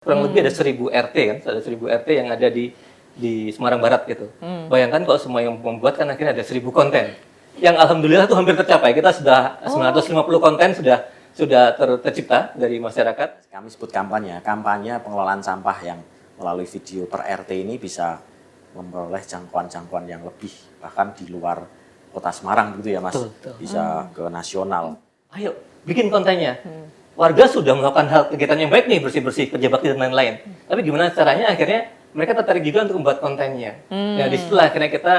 Kurang lebih ada 1000 RT kan, ada 1000 RT yang ada di Semarang Barat gitu. Bayangkan kalau semua yang membuat kan akhirnya ada 1000 konten. Yang alhamdulillah itu hampir tercapai. Kita sudah 950 konten sudah tercipta dari masyarakat. Kami sebut kampanye pengelolaan sampah yang melalui video per RT ini bisa memperoleh jangkauan-jangkauan yang lebih, bahkan di luar kota Semarang gitu ya Mas, Betul. bisa ke nasional. Ayo, bikin kontennya. Warga sudah melakukan hal kegiatan yang baik nih, bersih-bersih, kerja bakti dan lain-lain. Tapi gimana caranya akhirnya mereka tertarik juga untuk membuat kontennya. Nah, disitulah akhirnya kita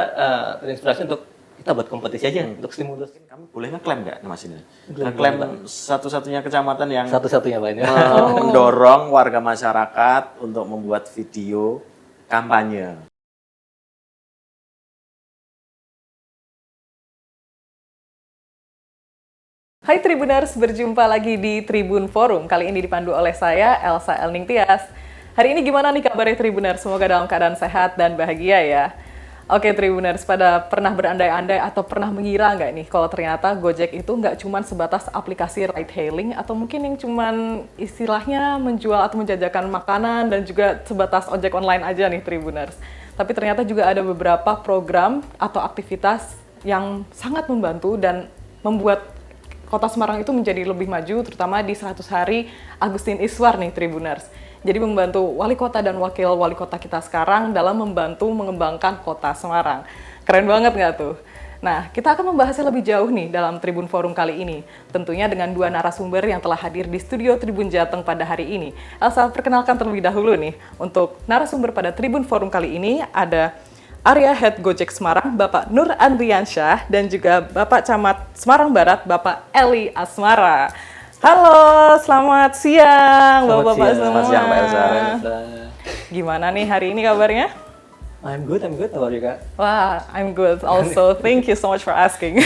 terinspirasi untuk kita buat kompetisi aja untuk stimulus. Kami boleh ngeklaim nggak Mas ini? Ngeklaim satu-satunya kecamatan yang Satu-satunya Pak ini. mendorong warga masyarakat untuk membuat video kampanye. Hai Tribuners, berjumpa lagi di Tribun Forum. Kali ini dipandu oleh saya, Elsa Elning Tias. Hari ini gimana nih kabarnya Tribuners? Semoga dalam keadaan sehat dan bahagia ya. Oke Tribuners, pada pernah berandai-andai atau pernah mengira nggak nih kalau ternyata Gojek itu nggak cuma sebatas aplikasi ride hailing atau mungkin yang cuman istilahnya menjual atau menjajakan makanan dan juga sebatas ojek online aja nih Tribuners. Tapi ternyata juga ada beberapa program atau aktivitas yang sangat membantu dan membuat Kota Semarang itu menjadi lebih maju, terutama di 100 hari Agustin Iswar nih Tribuners. Jadi membantu wali kota dan wakil wali kota kita sekarang dalam membantu mengembangkan Kota Semarang. Keren banget nggak tuh? Nah, kita akan membahasnya lebih jauh nih dalam Tribun Forum kali ini. Tentunya dengan dua narasumber yang telah hadir di studio Tribun Jateng pada hari ini. Elsa, perkenalkan terlebih dahulu nih. Untuk narasumber pada Tribun Forum kali ini ada Area Head Gojek Semarang, Bapak Nur Andriansyah, dan juga Bapak Camat Semarang Barat, Bapak Eli Asmara. Halo, selamat siang Bapak-Bapak semua. Selamat siang Mbak Elsa. Gimana nih hari ini kabarnya? I'm good. How are you, Kak? Wah, I'm good also. Thank you so much for asking.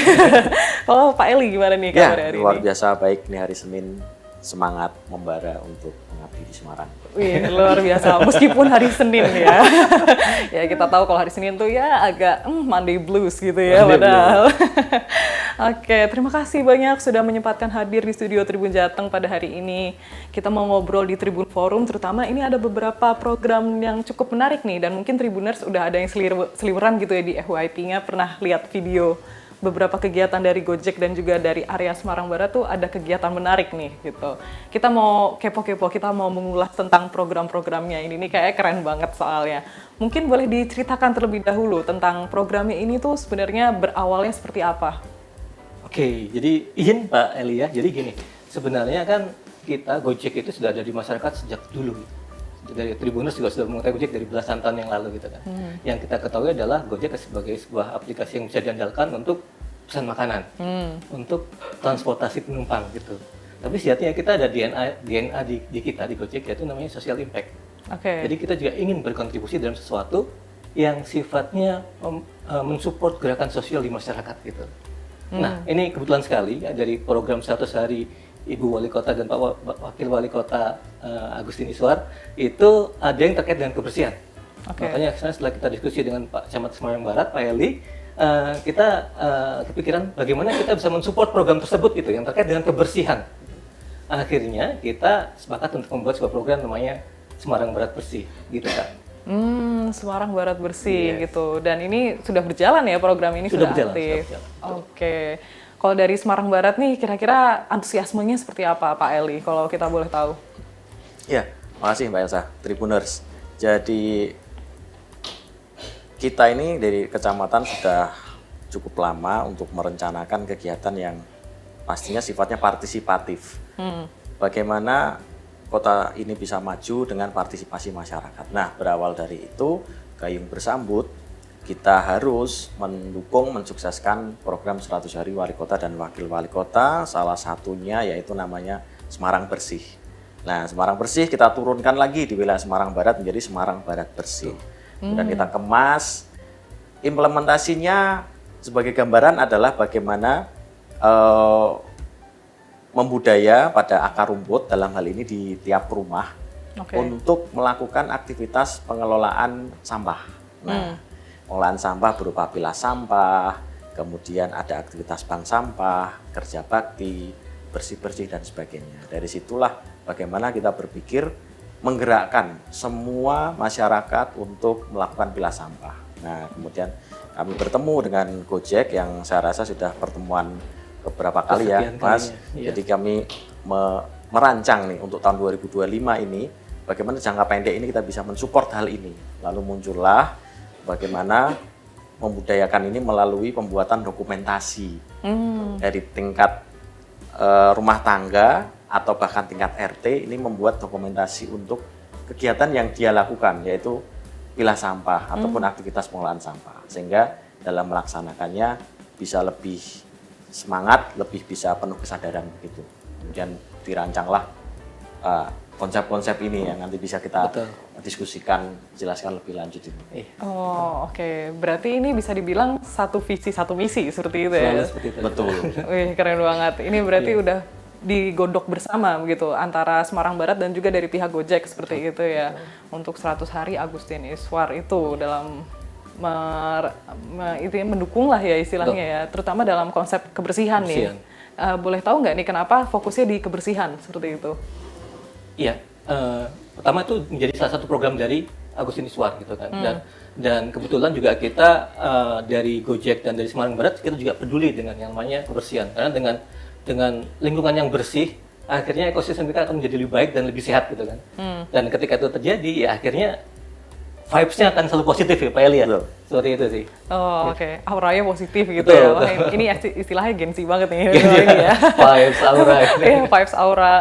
Oh, Pak Eli gimana nih kabarnya hari luar ini? biasa baik nih hari Senin, semangat membara untuk mengabdi di Semarang. Wih, luar biasa. Meskipun hari Senin ya. Ya, kita tahu kalau hari Senin tuh ya agak Monday blues gitu ya padahal. Oke, terima kasih banyak sudah menyempatkan hadir di studio Tribun Jateng pada hari ini. Kita mau ngobrol di Tribun Forum, terutama ini ada beberapa program yang cukup menarik nih. Dan mungkin Tribuners udah ada yang seliweran gitu ya di FYP-nya, pernah lihat video beberapa kegiatan dari Gojek dan juga dari area Semarang Barat tuh ada kegiatan menarik nih gitu. Kita mau kepo-kepo, kita mau mengulas tentang program-programnya ini nih kayak keren banget soalnya. Mungkin boleh diceritakan terlebih dahulu tentang programnya ini tuh sebenarnya berawalnya seperti apa? Oke, jadi izin Pak Eli ya. Jadi gini, sebenarnya kan kita Gojek itu sudah ada di masyarakat sejak dulu. Dari Tribuners juga sudah mengetahui Gojek dari belasan tahun yang lalu gitu kan. Yang kita ketahui adalah Gojek sebagai sebuah aplikasi yang bisa diandalkan untuk pesan makanan, untuk transportasi penumpang gitu. Tapi sejatinya kita ada DNA di kita di Gojek yaitu namanya social impact. Oke. Jadi kita juga ingin berkontribusi dalam sesuatu yang sifatnya mensupport gerakan sosial di masyarakat gitu. Nah, ini kebetulan sekali ya, dari program 100 hari Ibu Wali Kota dan Pak Wakil Wali Kota Agustin Iswar itu ada yang terkait dengan kebersihan. Makanya setelah kita diskusi dengan Pak Camat Semarang Barat, Pak Eli, kita kepikiran bagaimana kita bisa mensupport program tersebut gitu yang terkait dengan kebersihan. Akhirnya kita sepakat untuk membuat sebuah program namanya Semarang Barat Bersih, gitu kan. Semarang Barat Bersih gitu. Dan ini sudah berjalan ya program ini sudah berjalan, aktif. sudah berjalan. Oke. Kalau dari Semarang Barat nih kira-kira antusiasmenya seperti apa Pak Eli kalau kita boleh tahu? Ya, makasih Mbak Elsa, Tribuners. Jadi kita ini dari kecamatan sudah cukup lama untuk merencanakan kegiatan yang pastinya sifatnya partisipatif. Bagaimana kota ini bisa maju dengan partisipasi masyarakat. Nah, berawal dari itu, gayung bersambut, kita harus mendukung, mensukseskan program 100 hari wali kota dan wakil wali kota, salah satunya yaitu namanya Semarang Bersih. Nah, Semarang Bersih kita turunkan lagi di wilayah Semarang Barat menjadi Semarang Barat Bersih. Dan kita kemas, implementasinya sebagai gambaran adalah bagaimana membudaya pada akar rumput dalam hal ini di tiap rumah untuk melakukan aktivitas pengelolaan sampah. Nah, pengelolaan sampah berupa pilah sampah, kemudian ada aktivitas bank sampah, kerja bakti, bersih-bersih dan sebagainya. Dari situlah bagaimana kita berpikir menggerakkan semua masyarakat untuk melakukan pilah sampah. Nah, kemudian kami bertemu dengan Gojek yang saya rasa sudah pertemuan beberapa kali ya, Mas. Iya. Jadi kami merancang nih untuk tahun 2025 ini, bagaimana jangka pendek ini kita bisa mensupport hal ini. Lalu muncullah bagaimana membudayakan ini melalui pembuatan dokumentasi dari tingkat rumah tangga atau bahkan tingkat RT ini membuat dokumentasi untuk kegiatan yang dia lakukan, yaitu pilah sampah ataupun aktivitas pengolahan sampah, sehingga dalam melaksanakannya bisa lebih semangat, lebih bisa penuh kesadaran begitu. Kemudian dirancanglah konsep-konsep ini yang nanti bisa kita diskusikan, jelaskan lebih lanjut ini. Oh, oke. Berarti ini bisa dibilang satu visi satu misi seperti itu ya. Seperti itu. Betul. Wih, keren banget. Ini berarti udah digodok bersama begitu antara Semarang Barat dan juga dari pihak Gojek seperti itu ya. Untuk 100 hari Agustin Iswar itu dalam itu mendukung lah ya istilahnya ya, terutama dalam konsep kebersihan nih. Boleh tahu nggak nih kenapa fokusnya di kebersihan seperti itu? Iya, pertama itu menjadi salah satu program dari Agustin Iswar gitu kan. Dan kebetulan juga kita dari Gojek dan dari Semarang Barat kita juga peduli dengan yang namanya kebersihan, karena dengan lingkungan yang bersih akhirnya ekosistem kita akan menjadi lebih baik dan lebih sehat gitu kan. Dan ketika itu terjadi ya akhirnya vibes-nya akan selalu positif ya Pak Eli ya. Seperti itu sih. Oh, oke. Auranya positif gitu Betul, ya. betul. Wah, ini istilahnya Gen Z banget nih. Iya, Ini ya. vibes aura. Iya, vibes aura.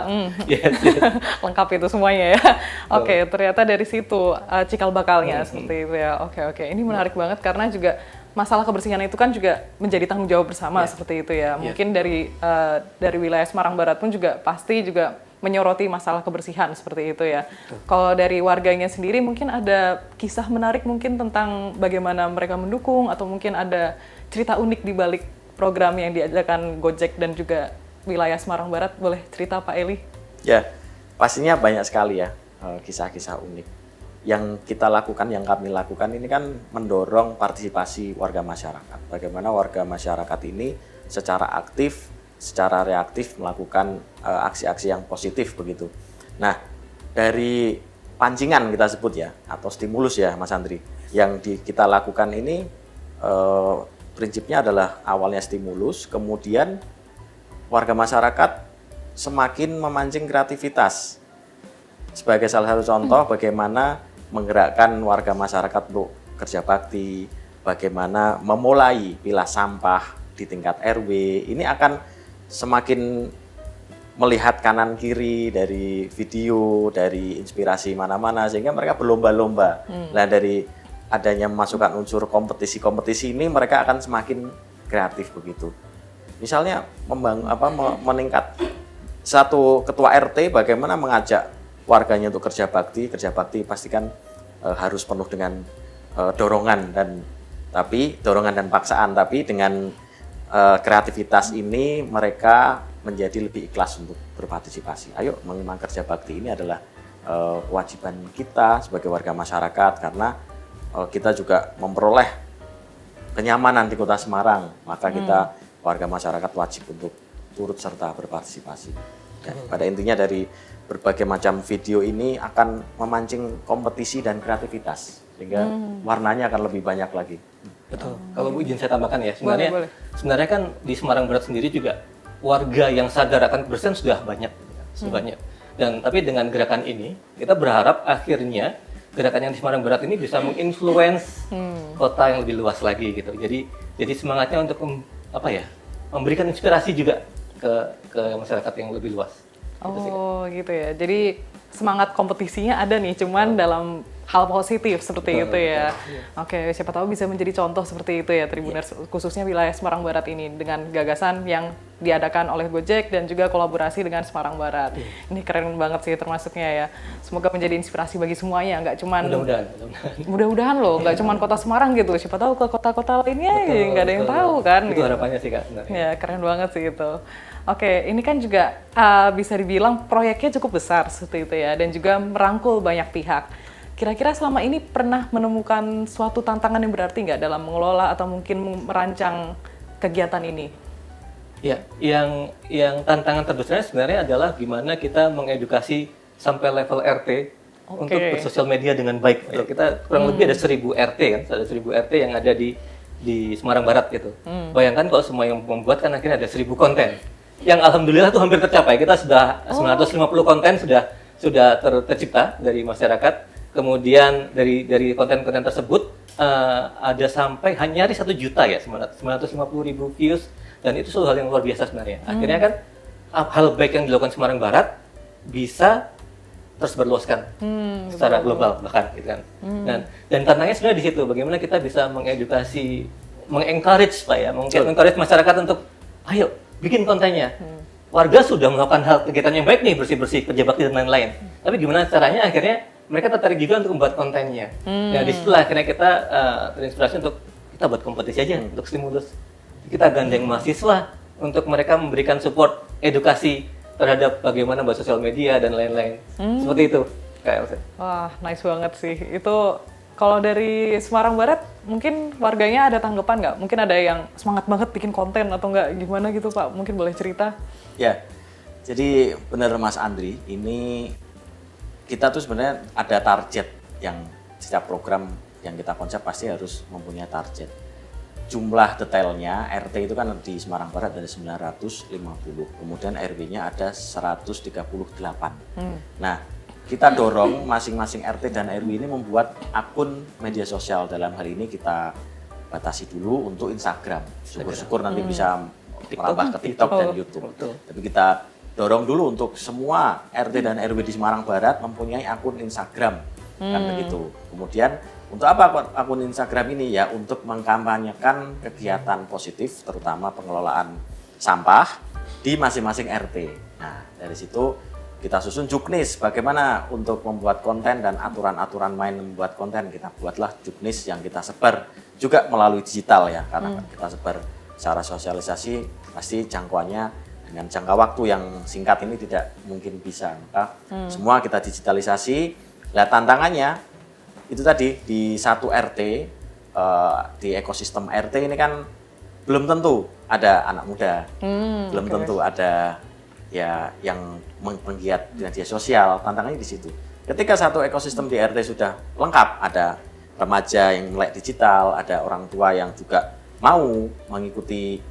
Yes. Lengkap itu semuanya ya. Oke, ternyata dari situ cikal bakalnya seperti itu ya. Oke. Ini menarik banget karena juga masalah kebersihan itu kan juga menjadi tanggung jawab bersama seperti itu ya. Mungkin dari wilayah Semarang Barat pun juga pasti juga menyoroti masalah kebersihan seperti itu ya. Kalau dari warganya sendiri mungkin ada kisah menarik mungkin tentang bagaimana mereka mendukung atau mungkin ada cerita unik di balik program yang diadakan Gojek dan juga wilayah Semarang Barat. Boleh cerita Pak Eli? Ya, pastinya banyak sekali ya kisah-kisah unik. Yang kita lakukan, yang kami lakukan ini kan mendorong partisipasi warga masyarakat. Bagaimana warga masyarakat ini secara aktif, secara reaktif melakukan aksi-aksi yang positif begitu. Nah, dari pancingan kita sebut ya, atau stimulus ya Mas Andri, yang kita lakukan ini prinsipnya adalah awalnya stimulus, kemudian warga masyarakat semakin memancing kreativitas. Sebagai salah satu contoh bagaimana menggerakkan warga masyarakat untuk kerja bakti, bagaimana memulai pilah sampah di tingkat RW, ini akan semakin melihat kanan kiri dari video, dari inspirasi mana-mana, sehingga mereka berlomba-lomba. Nah, dari adanya memasukkan unsur kompetisi-kompetisi ini, mereka akan semakin kreatif begitu. Misalnya meningkat satu ketua RT bagaimana mengajak warganya untuk kerja bakti pastikan harus penuh dengan dorongan dan paksaan, tapi dengan kreativitas ini mereka menjadi lebih ikhlas untuk berpartisipasi. Ayo, memang kerja bakti ini adalah kewajiban kita sebagai warga masyarakat, karena kita juga memperoleh kenyamanan di Kota Semarang, maka kita warga masyarakat wajib untuk turut serta berpartisipasi. Dan pada intinya dari berbagai macam video ini akan memancing kompetisi dan kreativitas, sehingga warnanya akan lebih banyak lagi. Betul. Kalau Bu izin saya tambahkan ya, Boleh. sebenarnya kan di Semarang Barat sendiri juga warga yang sadar akan kebersihan sudah banyak, sebanyak. Dan tapi dengan gerakan ini kita berharap akhirnya gerakan yang di Semarang Barat ini bisa menginfluence kota yang lebih luas lagi gitu. Jadi semangatnya untuk memberikan inspirasi juga ke masyarakat yang lebih luas. Oh gitu ya. Jadi semangat kompetisinya ada nih, cuman dalam hal positif seperti itu ya. Oke, siapa tahu bisa menjadi contoh seperti itu ya Tribuners, khususnya wilayah Semarang Barat ini dengan gagasan yang diadakan oleh Gojek dan juga kolaborasi dengan Semarang Barat. Ini keren banget sih termasuknya ya. Semoga menjadi inspirasi bagi semuanya, nggak cuman mudah-mudahan loh, nggak cuman kota Semarang gitu. Siapa tahu ke kota-kota lainnya nggak ada yang tahu kan. Itu harapannya sih Kak sebenarnya. Ya, keren banget sih itu. Oke, ini kan juga bisa dibilang proyeknya cukup besar seperti itu ya, dan juga merangkul banyak pihak. Kira-kira selama ini pernah menemukan suatu tantangan yang berarti nggak dalam mengelola atau mungkin merancang kegiatan ini? Ya, yang tantangan terbesarnya sebenarnya adalah gimana kita mengedukasi sampai level RT untuk bersosial media dengan baik. Kita kurang lebih ada 1000 RT kan, ada 1000 RT yang ada di Semarang Barat gitu. Bayangkan kalau semua yang membuat kan akhirnya ada 1000 konten. Yang alhamdulillah tuh hampir tercapai. Kita sudah 950 konten sudah tercipta dari masyarakat. Kemudian dari konten-konten tersebut ada sampai nyaris 1 juta ya, 950.000 views, dan itu suatu hal yang luar biasa sebenarnya. Akhirnya kan hal baik yang dilakukan Semarang Barat bisa terus berluaskan secara global bahkan gitu kan. Dan tantangannya sebenarnya di situ, bagaimana kita bisa mengedukasi, mengencourage Pak ya, mengencourage masyarakat untuk ayo bikin kontennya. Warga sudah melakukan hal kegiatan yang baik nih, bersih-bersih, kerja bakti dan lain-lain. Tapi gimana caranya akhirnya mereka tertarik juga untuk membuat kontennya. Nah, disitulah akhirnya kita terinspirasi untuk kita buat kompetisi aja untuk stimulus. Kita gandeng mahasiswa untuk mereka memberikan support edukasi terhadap bagaimana buat sosial media dan lain-lain. Seperti itu, Kak Elsa. Wah, nice banget sih. Itu kalau dari Semarang Barat, mungkin warganya ada tanggapan nggak? Mungkin ada yang semangat banget bikin konten atau nggak gimana gitu Pak? Mungkin boleh cerita? Ya, jadi benar Mas Andri, ini kita tuh sebenarnya ada target yang setiap program yang kita konsep pasti harus mempunyai target. Jumlah detailnya RT itu kan di Semarang Barat ada 950, kemudian RW-nya ada 138. Nah, kita dorong masing-masing RT dan RW ini membuat akun media sosial. Dalam hal ini kita batasi dulu untuk Instagram. Syukur-syukur nanti bisa merambah ke TikTok dan YouTube. Tapi kita dorong dulu untuk semua RT dan RW di Semarang Barat mempunyai akun Instagram. Kan begitu. Kemudian untuk apa akun Instagram ini ya? Untuk mengkampanyekan kegiatan positif, terutama pengelolaan sampah di masing-masing RT. Nah, dari situ kita susun juknis bagaimana untuk membuat konten dan aturan-aturan main membuat konten. Kita buatlah juknis yang kita sebar juga melalui digital ya, karena kita sebar secara sosialisasi pasti jangkauannya dengan jangka waktu yang singkat ini tidak mungkin bisa. Maka semua kita digitalisasi. Nah, tantangannya itu tadi di satu RT, di ekosistem RT ini kan belum tentu ada anak muda, belum tentu ada ya yang penggiat media sosial. Tantangannya di situ. Ketika satu ekosistem di RT sudah lengkap, ada remaja yang melek digital, ada orang tua yang juga mau mengikuti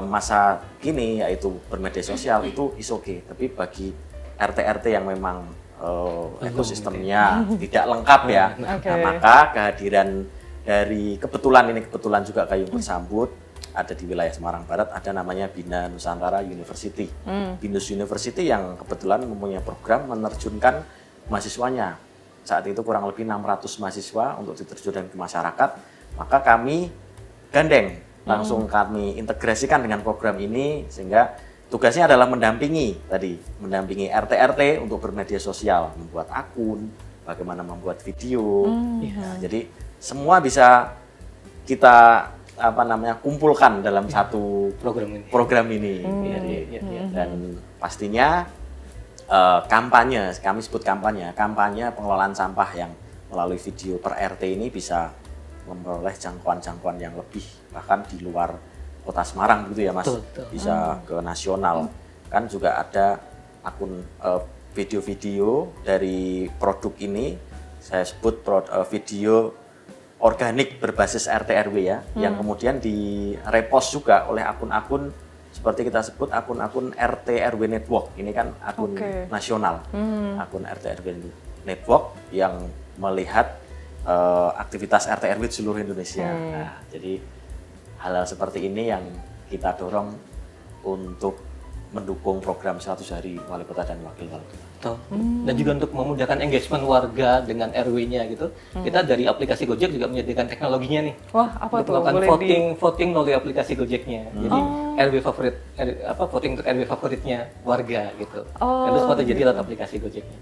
masa kini yaitu bermedia sosial, itu is okay. Tapi bagi RT-RT yang memang ekosistemnya tidak lengkap ya, nah, maka kehadiran dari kebetulan juga Gayung bersambut ada di wilayah Semarang Barat, ada namanya Bina Nusantara University. Binus University yang kebetulan mempunyai program menerjunkan mahasiswanya. Saat itu kurang lebih 600 mahasiswa untuk diterjunkan ke masyarakat, maka kami gandeng, langsung kami integrasikan dengan program ini, sehingga tugasnya adalah mendampingi RT-RT untuk bermedia sosial, membuat akun, bagaimana membuat video. Jadi semua bisa kita kumpulkan dalam satu program ini. Dan pastinya kampanye, kami sebut kampanye pengelolaan sampah yang melalui video per RT ini bisa memperoleh jangkauan yang lebih, bahkan di luar Kota Semarang gitu ya Mas, bisa ke nasional. Kan juga ada akun video-video dari produk ini, saya sebut video organik berbasis RT RW ya, yang kemudian di-repost juga oleh akun-akun seperti kita sebut akun-akun RT RW Network. Ini kan akun nasional, akun RT RW Network yang melihat aktivitas RT RW di seluruh Indonesia. Nah, jadi hal-hal seperti ini yang kita dorong untuk mendukung program 100 hari wali kota dan wakil wali kota. Dan juga untuk memudahkan engagement warga dengan RW-nya gitu. Kita dari aplikasi Gojek juga menyediakan teknologinya nih. Wah, apa untuk tuh? Melakukan voting melalui aplikasi Gojeknya. Jadi RW favorit, voting untuk RW favoritnya warga gitu. Dan itu semua terjadi lewat aplikasi Gojeknya.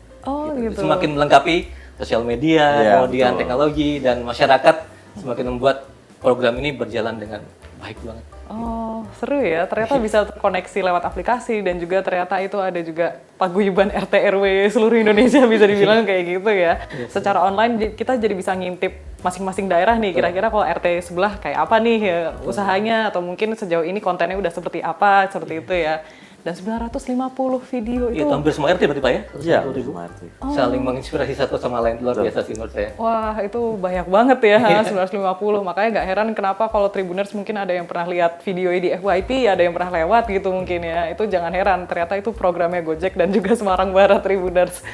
Gitu. Semakin melengkapi sosial media, kemudian teknologi dan masyarakat, semakin membuat program ini berjalan dengan baik banget. Oh, seru ya. Ternyata bisa terkoneksi lewat aplikasi, dan juga ternyata itu ada juga paguyuban RT RW seluruh Indonesia, bisa dibilang kayak gitu ya. Secara online kita jadi bisa ngintip masing-masing daerah nih, kira-kira kalau RT sebelah kayak apa nih ya usahanya, atau mungkin sejauh ini kontennya udah seperti apa, seperti itu ya. Dan 950 video Iya, itu. hampir semua RT berarti Pak ya? Iya, 150.000. semua RT. Saling menginspirasi satu sama lain, luar biasa sih menurut saya. Wah, itu banyak banget ya, 950. Makanya nggak heran kenapa kalau Tribuners mungkin ada yang pernah lihat video di FYP, ada yang pernah lewat gitu mungkin ya. Itu jangan heran, ternyata itu programnya Gojek dan juga Semarang Barat Tribuners.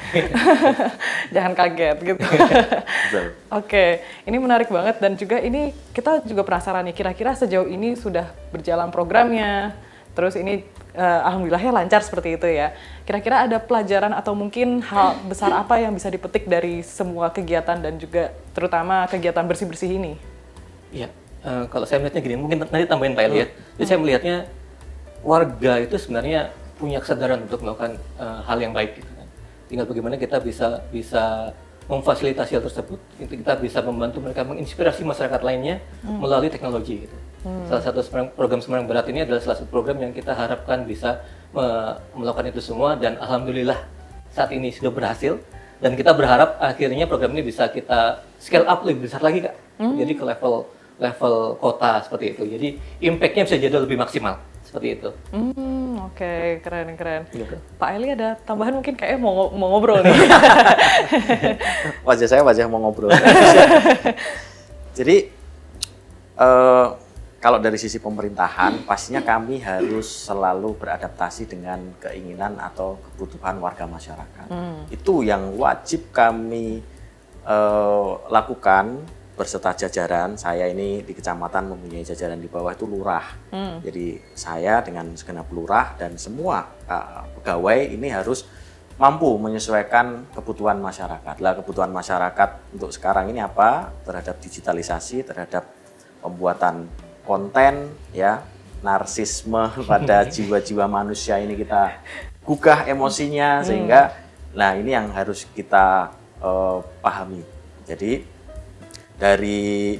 Jangan kaget gitu. Betul. Oke, ini menarik banget dan juga ini kita juga penasaran nih, kira-kira sejauh ini sudah berjalan programnya, terus ini alhamdulillahnya lancar seperti itu ya. Kira-kira ada pelajaran atau mungkin hal besar apa yang bisa dipetik dari semua kegiatan dan juga terutama kegiatan bersih-bersih ini? Iya, kalau saya melihatnya gini, mungkin nanti tambahin Pak Eli ya. Jadi saya melihatnya warga itu sebenarnya punya kesadaran untuk melakukan hal yang baik gitu kan. Tinggal bagaimana kita bisa memfasilitasi hal tersebut, itu kita bisa membantu mereka menginspirasi masyarakat lainnya melalui teknologi gitu. Salah satu program Semarang Barat ini adalah salah satu program yang kita harapkan bisa melakukan itu semua dan alhamdulillah saat ini sudah berhasil dan kita berharap akhirnya program ini bisa kita scale up lebih besar lagi Kak. Jadi ke level kota seperti itu. Jadi impact-nya bisa jadi lebih maksimal seperti itu. Oke, keren. Gitu. Pak Eli ada tambahan mungkin kayaknya mau ngobrol nih. Wajah saya wajah mau ngobrol. Jadi kalau dari sisi pemerintahan, pastinya kami harus selalu beradaptasi dengan keinginan atau kebutuhan warga masyarakat. Itu yang wajib kami lakukan berserta jajaran. Saya ini di kecamatan mempunyai jajaran di bawah itu lurah. Jadi saya dengan segenap lurah dan semua pegawai ini harus mampu menyesuaikan kebutuhan masyarakat. Lah kebutuhan masyarakat untuk sekarang ini apa? Terhadap digitalisasi, terhadap pembuatan konten, ya, narsisme pada jiwa-jiwa manusia ini kita gugah emosinya sehingga, nah ini yang harus kita pahami. Jadi dari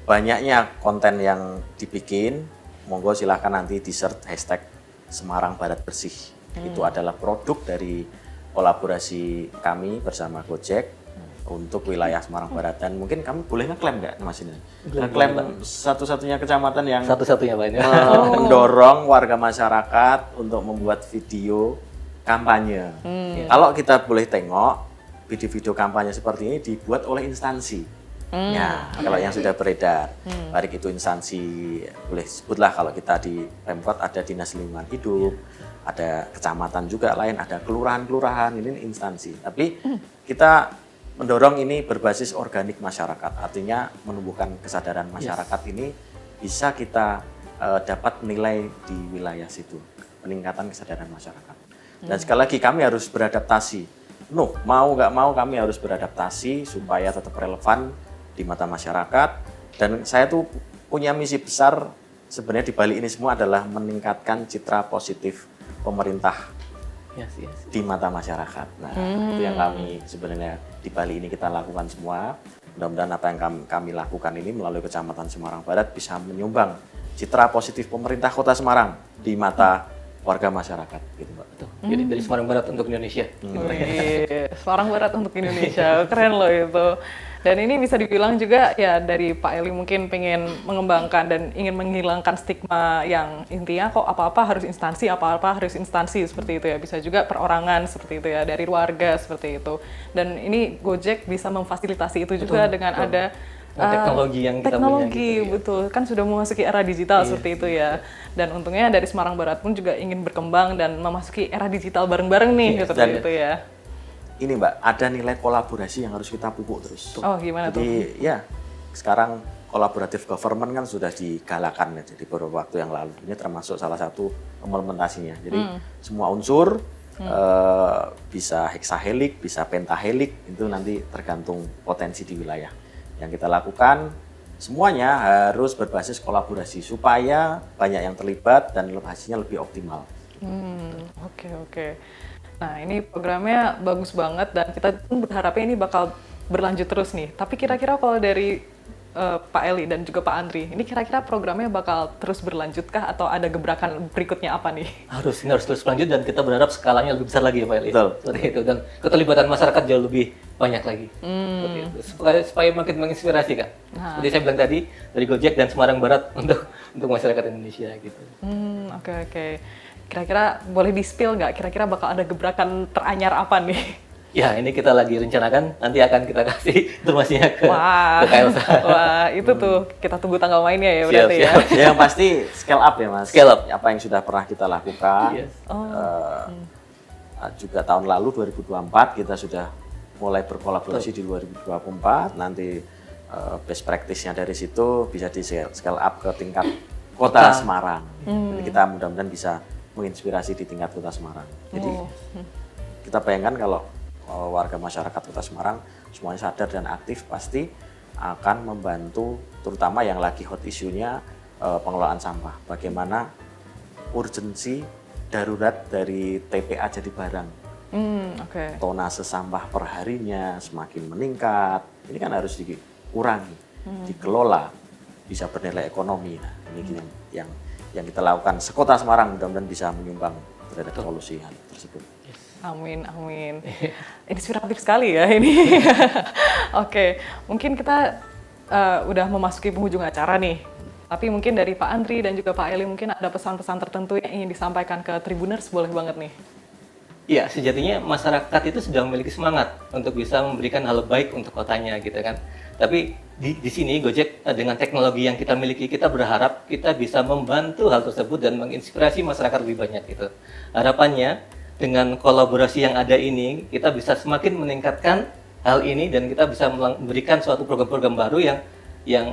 banyaknya konten yang dibikin, monggo silahkan nanti di-search hashtag Semarang Barat Bersih. Itu adalah produk dari kolaborasi kami bersama Gojek untuk wilayah Semarang Barat. Dan mungkin kami boleh ngeklaim nggak Mas ini? Ngeklaim satu-satunya kecamatan yang Satu-satunya Pak ini. mendorong warga masyarakat untuk membuat video kampanye. Kalau kita boleh tengok, video-video kampanye seperti ini dibuat oleh instansi. Ya, kalau yang sudah beredar, baik itu instansi, boleh sebutlah kalau kita di Pemkot ada Dinas Lingkungan Hidup, ada kecamatan juga lain, ada kelurahan-kelurahan, ini instansi. Tapi kita mendorong ini berbasis organik masyarakat, artinya menumbuhkan kesadaran masyarakat ini bisa kita dapat nilai di wilayah situ, peningkatan kesadaran masyarakat. Dan sekali lagi kami harus beradaptasi. Mau nggak mau kami harus beradaptasi supaya tetap relevan di mata masyarakat. Dan saya tuh punya misi besar sebenarnya di balik ini semua adalah meningkatkan citra positif pemerintah di mata masyarakat. Nah, itu yang kami sebenarnya di Bali ini kita lakukan semua. Mudah-mudahan apa yang kami lakukan ini melalui Kecamatan Semarang Barat bisa menyumbang citra positif pemerintah Kota Semarang di mata warga masyarakat, gitu Mbak. Jadi dari Semarang Barat untuk Indonesia. Semarang Barat untuk Indonesia, keren loh itu. Dan ini bisa dibilang juga ya dari Pak Eli mungkin pengen mengembangkan dan ingin menghilangkan stigma yang intinya kok apa-apa harus instansi, apa-apa harus instansi seperti itu ya. Bisa juga perorangan seperti itu ya, dari warga seperti itu. Dan ini Gojek bisa memfasilitasi itu juga dengan ada teknologi yang kita punya gitu, betul. Kan sudah memasuki era digital seperti itu ya. Dan untungnya dari Semarang Barat pun juga ingin berkembang dan memasuki era digital bareng-bareng nih seperti itu ya. Ini Mbak, ada nilai kolaborasi yang harus kita pupuk terus. Oh gimana tuh? Jadi ya, sekarang collaborative government kan sudah digalakan ya, jadi beberapa waktu yang lalu. Ini termasuk salah satu implementasinya. Jadi semua unsur bisa hexahelik, bisa pentahelik, itu nanti tergantung potensi di wilayah. Yang kita lakukan semuanya harus berbasis kolaborasi supaya banyak yang terlibat dan hasilnya lebih optimal. Oke. Nah ini programnya bagus banget dan kita pun berharapnya ini bakal berlanjut terus nih. Tapi kira-kira kalau dari Pak Eli dan juga Pak Andri, ini kira-kira programnya bakal terus berlanjutkah atau ada gebrakan berikutnya apa nih? Ini harus terus berlanjut dan kita berharap skalanya lebih besar lagi ya Pak Eli. Betul. Seperti itu, dan keterlibatan masyarakat jauh lebih banyak lagi. Seperti itu. Supaya makin menginspirasi kan. Seperti saya bilang tadi, dari Gojek dan Semarang Barat untuk masyarakat Indonesia gitu. Oke. Kira-kira boleh di-spill nggak? Kira-kira bakal ada gebrakan teranyar apa nih? Ya, ini kita lagi rencanakan, nanti akan kita kasih informasinya ke Wah, Kak Elsa. wah itu tuh kita tunggu tanggal mainnya ya Siap, berarti ya. siap. Ya, yang pasti scale up ya Mas. Scale up. Apa yang sudah pernah kita lakukan. Yes. Juga tahun lalu 2024 kita sudah mulai berkolaborasi di 2024. Nanti best practice-nya dari situ bisa di scale up ke tingkat kota Semarang. Jadi kita mudah-mudahan bisa menginspirasi di tingkat kota Semarang. Jadi kita bayangkan kalau warga masyarakat kota Semarang semuanya sadar dan aktif, pasti akan membantu terutama yang lagi hot isunya pengelolaan sampah. Bagaimana urgensi darurat dari TPA jadi barang. Oke. Tonase sampah perharinya semakin meningkat. Ini kan harus dikurangi, dikelola, bisa bernilai ekonomi. Nah, ini yang kita lakukan sekota Semarang, mudah-mudahan bisa menyumbang terhadap solusi hal tersebut. Amin, amin. Inspiratif sekali ya ini. Oke, mungkin kita udah memasuki penghujung acara nih. Tapi mungkin dari Pak Andri dan juga Pak Eli mungkin ada pesan-pesan tertentu yang ingin disampaikan ke Tribuners, boleh banget nih. Iya, sejatinya masyarakat itu sudah memiliki semangat untuk bisa memberikan hal baik untuk kotanya gitu kan. Tapi di sini Gojek dengan teknologi yang kita miliki, kita berharap kita bisa membantu hal tersebut dan menginspirasi masyarakat lebih banyak gitu. Harapannya dengan kolaborasi yang ada ini, kita bisa semakin meningkatkan hal ini dan kita bisa memberikan suatu program-program baru yang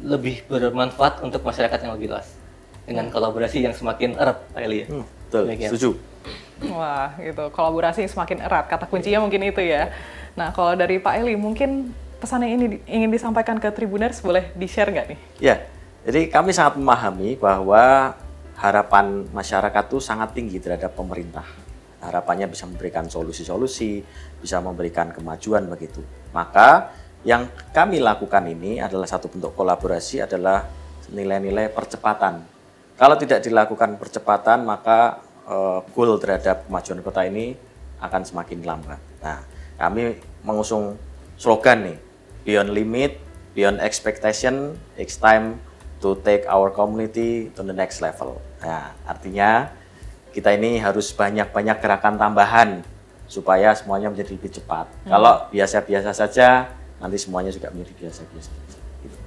lebih bermanfaat untuk masyarakat yang lebih luas. Dengan kolaborasi yang semakin erat, Pak Eli. Betul, Demikian. setuju. Wah, gitu. Kolaborasi yang semakin erat. Kata kuncinya mungkin itu ya. Nah, kalau dari Pak Eli, mungkin pesan yang ini ingin disampaikan ke Tribuners, boleh di-share nggak nih? Ya, jadi kami sangat memahami bahwa harapan masyarakat itu sangat tinggi terhadap pemerintah. Harapannya bisa memberikan solusi-solusi, bisa memberikan kemajuan begitu. Maka yang kami lakukan ini adalah satu bentuk kolaborasi, adalah nilai-nilai percepatan. Kalau tidak dilakukan percepatan, maka goal terhadap kemajuan kota ini akan semakin lambat. Nah, kami mengusung slogan nih, Beyond Limit, Beyond Expectation, it's time to take our community to the next level. Nah, artinya kita ini harus banyak-banyak gerakan tambahan supaya semuanya menjadi lebih cepat. Kalau biasa-biasa saja, nanti semuanya juga menjadi biasa-biasa saja. Gitu.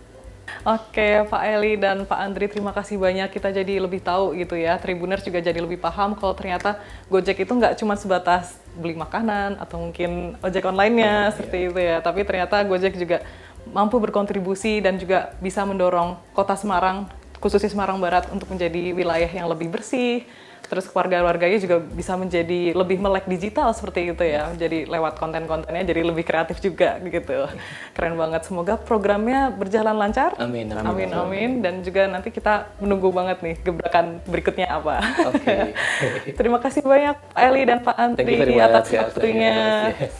Oke, Pak Eli dan Pak Andri, terima kasih banyak. Kita jadi lebih tahu gitu ya. Tribuners juga jadi lebih paham kalau ternyata Gojek itu nggak cuma sebatas beli makanan atau mungkin ojek online-nya seperti itu ya. Tapi ternyata Gojek juga mampu berkontribusi dan juga bisa mendorong kota Semarang, khususnya Semarang Barat, untuk menjadi wilayah yang lebih bersih. Terus warga-warganya juga bisa menjadi lebih melek digital seperti itu ya. Jadi lewat konten-kontennya jadi lebih kreatif juga gitu. Keren banget. Semoga programnya berjalan lancar. Amin, amin. Amin, amin. Dan juga nanti kita menunggu banget nih gebrakan berikutnya apa. Oke. Terima kasih banyak Pak Eli dan Pak Thank you Andri very much, atas ya, waktunya.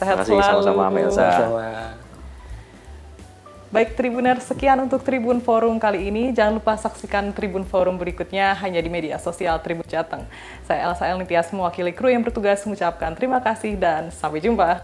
Sehat Terima kasih, selalu. sama-sama, Mbak Elsa. Sama. Baik Tribuner, sekian untuk Tribun Forum kali ini. Jangan lupa saksikan Tribun Forum berikutnya hanya di media sosial Tribun Jateng. Saya Elsa Elnitias mewakili kru yang bertugas mengucapkan terima kasih dan sampai jumpa.